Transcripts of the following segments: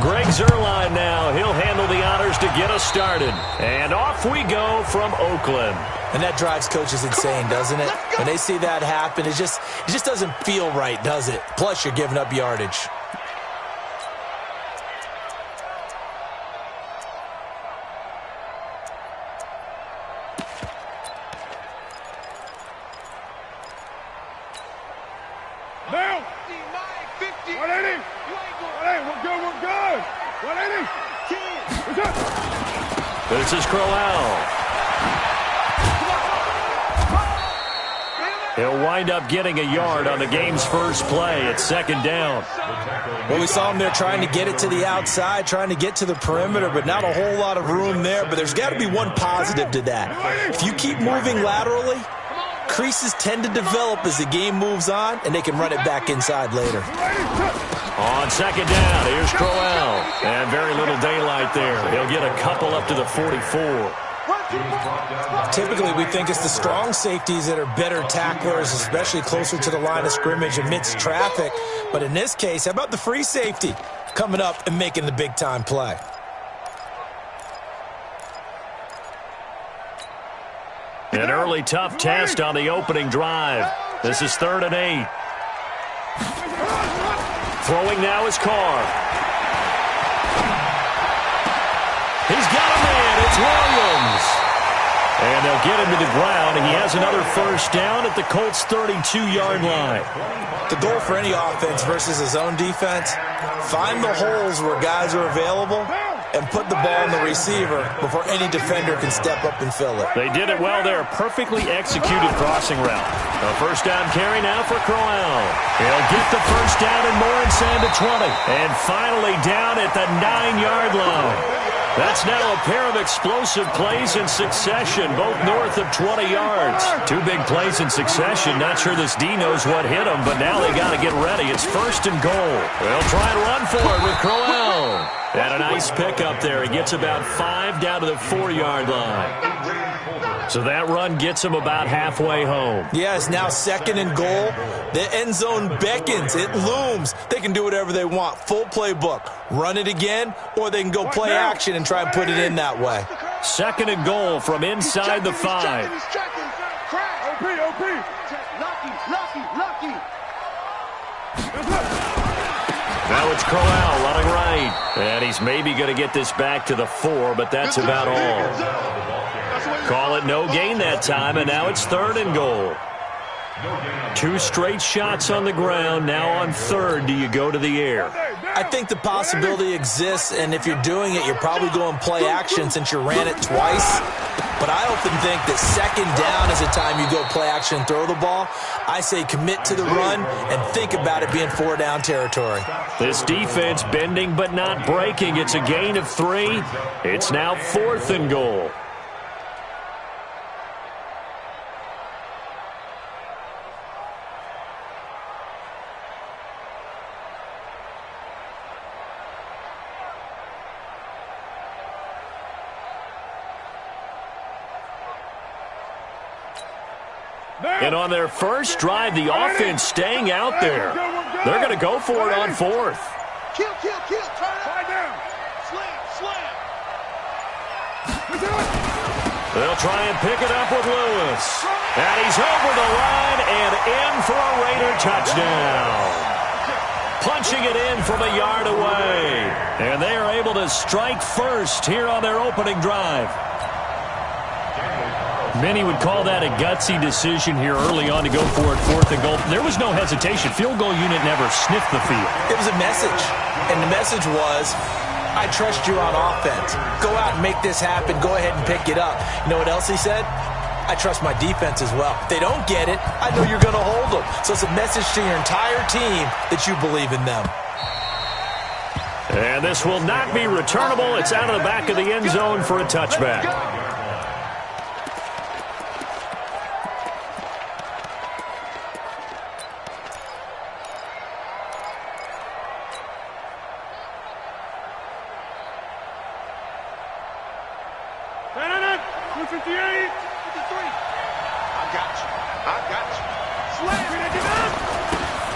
Greg Zuerlein now. He'll handle the honors to get us started. And off we go from Oakland. And that drives coaches insane, doesn't it? When they see that happen, it just doesn't feel right, does it? Plus, you're giving up yardage. Now, 50. 180. 180. We're good. We're good. 180. 10. This is Crowell. He'll wind up getting a yard on the game's first play. It's second down. Well, we saw him there trying to get it to the outside, trying to get to the perimeter, but not a whole lot of room there. But there's got to be one positive to that. If you keep moving laterally, creases tend to develop as the game moves on, and they can run it back inside later. On second down, here's Crowell. And very little daylight there. He'll get a couple up to the 44. Typically, we think it's the strong safeties that are better tacklers, especially closer to the line of scrimmage amidst traffic. But in this case, how about the free safety coming up and making the big-time play? An early tough test on the opening drive. This is 3rd and 8. Throwing now is Carr. He's got a man. It's Williams. And they'll get him to the ground, and he has another first down at the Colts' 32-yard line. The goal for any offense versus his own defense, find the holes where guys are available and put the ball in the receiver before any defender can step up and fill it. They did it well there. Perfectly executed crossing route. A first down carry now for Crowell. He'll get the first down and more inside the 20. And finally down at the 9-yard line. That's now a pair of explosive plays in succession, both north of 20 yards. Two big plays in succession. Not sure this D knows what hit him, but now they got to get ready. It's 1st and goal. They'll try and run for it with Crowell. And a nice pickup there. He gets about 5 down to the 4-yard line. So that run gets him about halfway home. Yeah, it's now 2nd and goal. The end zone beckons. It looms. They can do whatever they want. Full playbook. Run it again, or they can go play action and try and put it in that way. 2nd and goal from inside the 5. Now it's Crowell running right. And he's maybe going to get this back to the 4, but that's about all. Call it no gain that time, and now it's 3rd and goal. 2 straight shots on the ground. Now on 3rd, do you go to the air? I think the possibility exists, and if you're doing it, you're probably going play action since you ran it twice. But I often think that 2nd down is the time you go play action and throw the ball. I say commit to the run and think about it being 4-down territory. This defense bending but not breaking. It's a gain of 3. It's now 4th and goal. And on their first drive, the offense staying out there. They're going to go for it on 4th. Kill. Turn down. Slam. They'll try and pick it up with Lewis. And he's over the line and in for a Raider touchdown. Punching it in from a yard away. And they are able to strike first here on their opening drive. Many would call that a gutsy decision here early on to go for it, 4th and goal. There was no hesitation. Field goal unit never sniffed the field. It was a message, and the message was, I trust you on offense. Go out and make this happen. Go ahead and pick it up. You know what else he said? I trust my defense as well. If they don't get it, I know you're going to hold them. So it's a message to your entire team that you believe in them. And this will not be returnable. It's out of the back of the end zone for a touchback.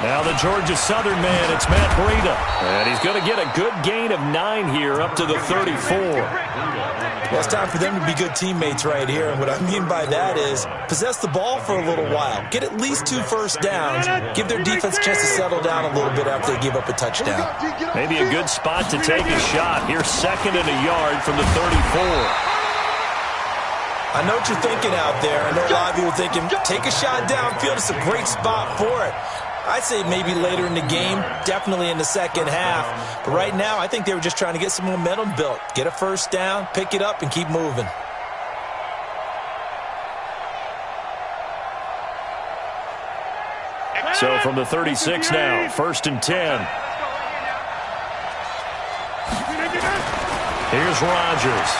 Now the Georgia Southern man, it's Matt Breida. And he's going to get a good gain of 9 here up to the 34. Well, it's time for them to be good teammates right here. And what I mean by that is possess the ball for a little while. Get at least 2 first downs. Give their defense a chance to settle down a little bit after they give up a touchdown. Maybe a good spot to take a shot. Here's 2nd and a yard from the 34. I know what you're thinking out there. I know a lot of you are thinking, take a shot downfield. It's a great spot for it. I'd say maybe later in the game, definitely in the second half. But right now, I think they were just trying to get some momentum built. Get a first down, pick it up, and keep moving. So from the 36 now, 1st and 10. Here's Rodgers.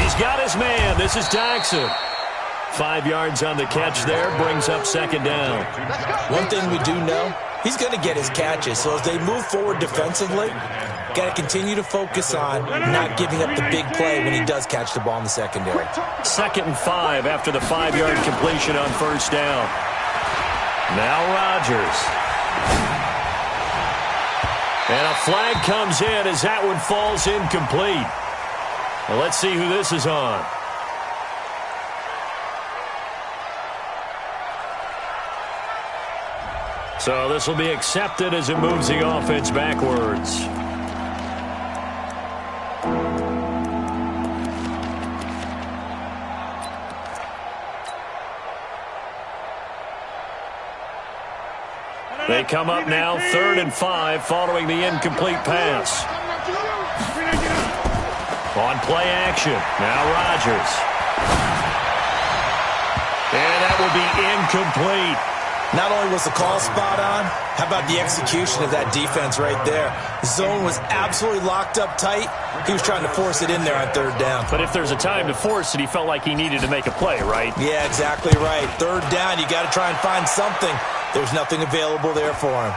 He's got his man. This is Jackson. 5 yards on the catch there, brings up 2nd down. One thing we do know, he's going to get his catches. So as they move forward defensively, got to continue to focus on not giving up the big play when he does catch the ball in the secondary. 2nd and 5 after the 5-yard completion on 1st down. Now Rodgers. And a flag comes in as that one falls incomplete. Well, let's see who this is on. So this will be accepted as it moves the offense backwards. They come up now 3rd and 5 following the incomplete pass. On play action. Now Rodgers. And that will be incomplete. Not only was the call spot on, how about the execution of that defense right there? The zone was absolutely locked up tight. He was trying to force it in there on 3rd down. But if there's a time to force it, he felt like he needed to make a play, right? Yeah, exactly right. 3rd down, you got to try and find something. There's nothing available there for him.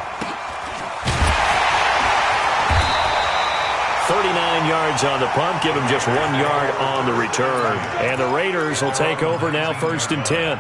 39 yards on the punt, give him just 1 yard on the return. And the Raiders will take over now 1st and 10.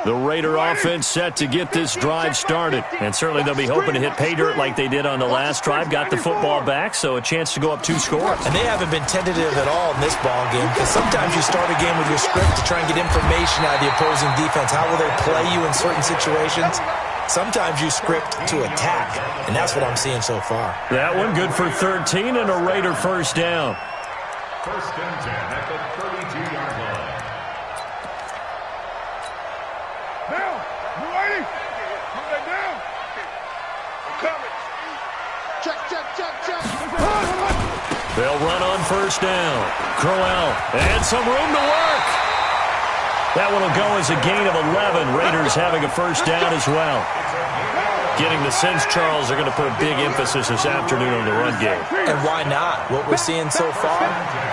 The Raider offense set to get this drive started. And certainly they'll be hoping to hit pay dirt like they did on the last drive. Got the football back, so a chance to go up 2 scores. And they haven't been tentative at all in this ball game, because sometimes you start a game with your script to try and get information out of the opposing defense. How will they play you in certain situations? Sometimes you script to attack, and that's what I'm seeing so far. That one good for 13 and a Raider first down. 1st and 10 at the 32-yard line. Down. You ready? Put that down. I'm coming. Check, check, check, check. They'll run on 1st down. Crowell, and some room to work. That one will go as a gain of 11. Raiders having a first down as well. Getting the sense, Charles, they're going to put a big emphasis this afternoon on the run game. And why not? What we're seeing so far,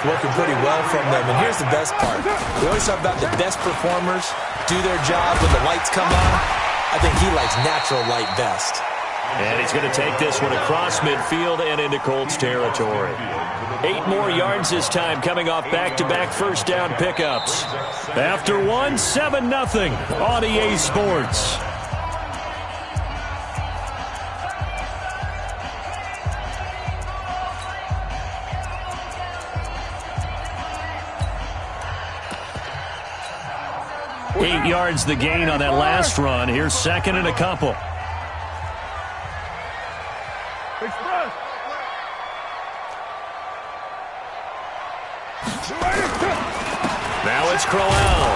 working pretty well from them. And here's the best part. We always talk about the best performers do their job when the lights come on. I think he likes natural light best. And he's going to take this one across midfield and into Colts territory. 8 more yards this time, coming off back-to-back first down pickups. After one, 7-0 on EA Sports. Eight yards the gain on that last run. Here's 2nd and a couple. Express. Now it's Crowell.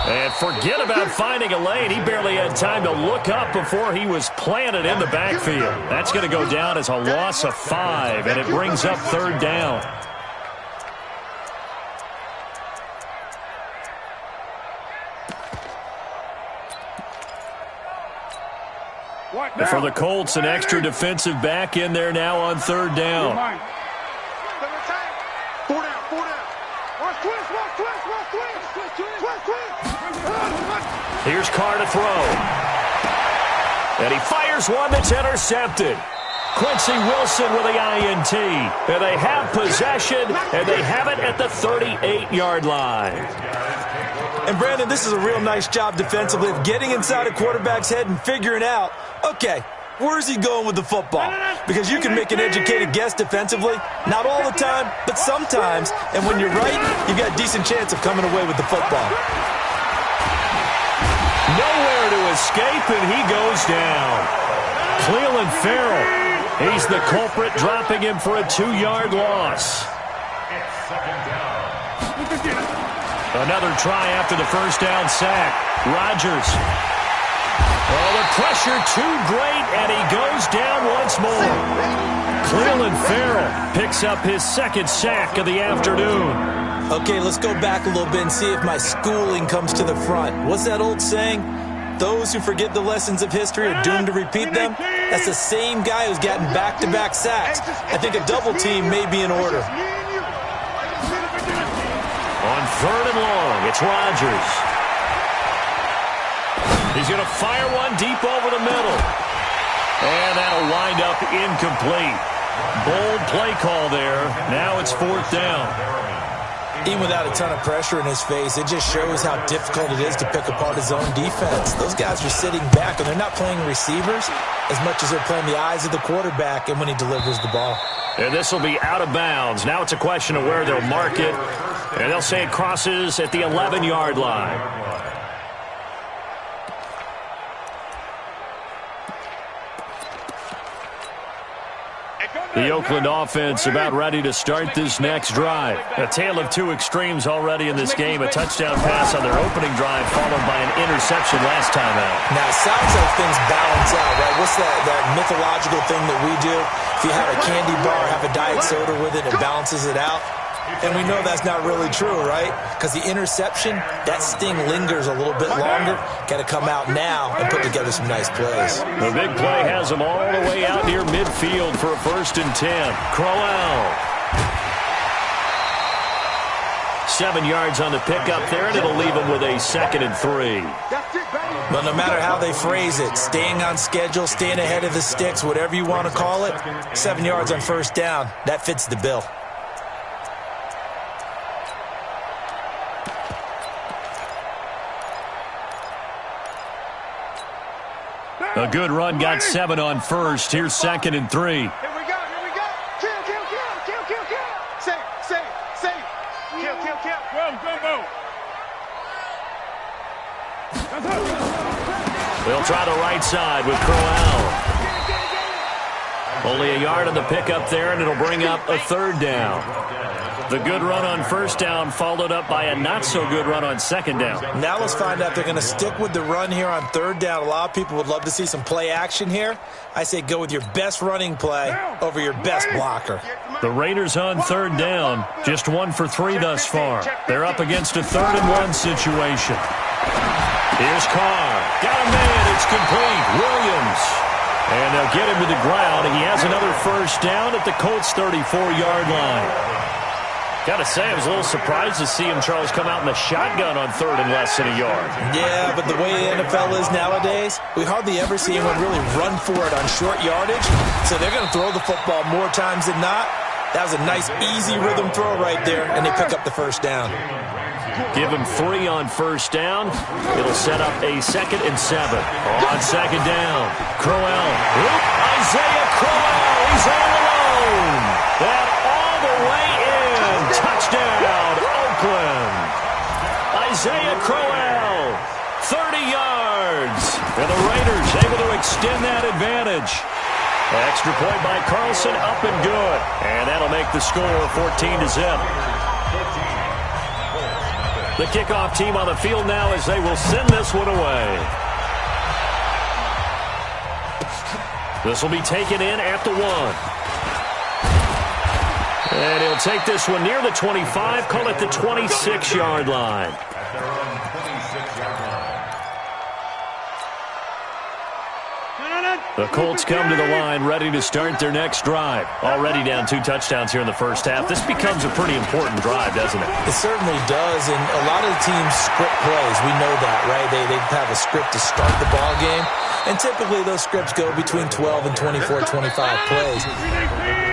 And forget about finding a lane. He barely had time to look up before he was planted in the backfield. That's going to go down as a loss of 5, and it brings up 3rd down. For the Colts, an extra defensive back in there now on 3rd down. 4 down, 4 down. Watch twist, watch twist, watch twist. Twist, twist. Here's Carr to throw. And he fires one that's intercepted. Quincy Wilson with the INT. And they have possession, and they have it at the 38-yard line. And, Brandon, this is a real nice job defensively of getting inside a quarterback's head and figuring out, okay, where's he going with the football? Because you can make an educated guess defensively. Not all the time, but sometimes. And when you're right, you've got a decent chance of coming away with the football. Nowhere to escape, and he goes down. Cleveland Farrell, he's the culprit, dropping him for a 2-yard loss. Another try after the first down sack. Rodgers. Oh, the pressure too great, and he goes down once more. Cleveland Farrell picks up his second sack of the afternoon. Okay, let's go back a little bit and see if my schooling comes to the front. What's that old saying? Those who forget the lessons of history are doomed to repeat them. That's the same guy who's gotten back-to-back sacks. I think a double team may be in order. On 3rd and long, it's Rodgers. He's going to fire one deep over the middle. And that'll wind up incomplete. Bold play call there. Now it's 4th down. Even without a ton of pressure in his face, it just shows how difficult it is to pick apart his own defense. Those guys are sitting back, and they're not playing receivers as much as they're playing the eyes of the quarterback and when he delivers the ball. And this will be out of bounds. Now it's a question of where they'll mark it. And they'll say it crosses at the 11-yard line. The Oakland offense about ready to start this next drive. A tale of two extremes already in this game. A touchdown pass on their opening drive followed by an interception last time out. Now, it sounds like things balance out, right? What's that mythological thing that we do? If you have a candy bar, have a diet soda with it, it balances it out. And we know that's not really true, right? Because the interception, that sting lingers a little bit longer. Got to come out now and put together some nice plays. The big play has them all the way out near midfield for a 1st and 10. Crowell. 7 yards on the pickup there, and it'll leave them with a 2nd and 3. But no matter how they phrase it, staying on schedule, staying ahead of the sticks, whatever you want to call it, 7 yards on 1st down, that fits the bill. A good run, got 7 on 1st. Here's 2nd and 3. Here we go, here we go. Kill. Say. Kill. Go. They'll try the right side with Crowell. Only a yard on the pickup there, and it'll bring up a 3rd down. The good run on 1st down followed up by a not-so-good run on 2nd down. Now let's find out if they're going to stick with the run here on 3rd down. A lot of people would love to see some play action here. I say go with your best running play over your best blocker. The Raiders on 3rd down, just 1 for 3 thus far. They're up against a 3rd and 1 situation. Here's Carr. Got a man. It's complete. Williams. And they'll get him to the ground. He has another 1st down at the Colts' 34-yard line. Got to say, I was a little surprised to see him, Charles, come out in the shotgun on 3rd and less than a yard. Yeah, but the way the NFL is nowadays, we hardly ever see anyone really run for it on short yardage. So they're going to throw the football more times than not. That was a nice, easy rhythm throw right there, and they pick up the 1st down. Give him 3 on 1st down. It'll set up a 2nd and 7. On 2nd down, Crowell. Isaiah Crowell, he's all alone. That all the way in. Touchdown, Oakland. Isaiah Crowell, 30 yards. And the Raiders able to extend that advantage. Extra point by Carlson, up and good. And that'll make the score 14-0. The kickoff team on the field now as they will send this one away. This will be taken in at the 1. And he'll take this one near the 25, call it the 26-yard line. The Colts come to the line ready to start their next drive. Already down 2 touchdowns here in the first half. This becomes a pretty important drive, doesn't it? It certainly does, and a lot of the teams script plays. We know that, right? They have a script to start the ball game, and typically those scripts go between 12 and 24, 25 plays.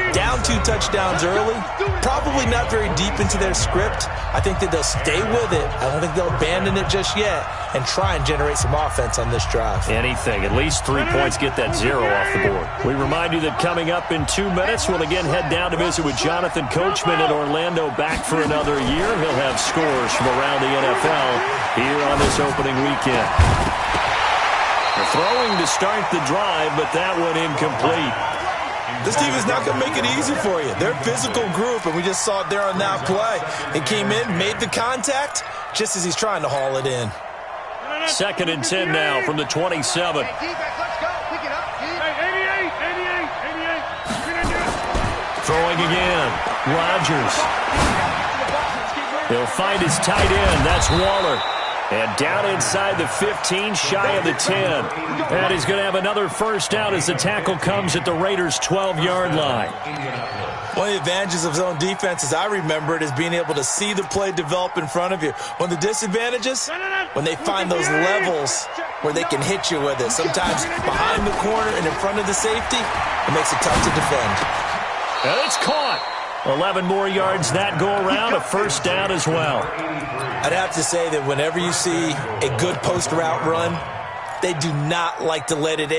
Down 2 touchdowns early, probably not very deep into their script. I think that they'll stay with it. I don't think they'll abandon it just yet and try and generate some offense on this drive. Anything. At least 3 points get that 0 off the board. We remind you that coming up in 2 minutes, we'll again head down to visit with Jonathan Coachman in Orlando, back for another year. He'll have scores from around the NFL here on this opening weekend. They're throwing to start the drive, but that one incomplete. This team is not going to make it easy for you. They're a physical group, and we just saw it there on that play. He came in, made the contact, just as he's trying to haul it in. 2nd and 10 now from the 27. Throwing again. Rodgers. He'll find his tight end. That's Waller. And down inside the 15, shy of the 10. And he's going to have another first down as the tackle comes at the Raiders' 12-yard line. One of the advantages of zone defense, as I remember it, is being able to see the play develop in front of you. One of the disadvantages, when they find those levels where they can hit you with it. Sometimes behind the corner and in front of the safety, it makes it tough to defend. And it's caught. 11 more yards that go around, a first down as well. I'd have to say that whenever you see a good post route run, they do not like to let it in.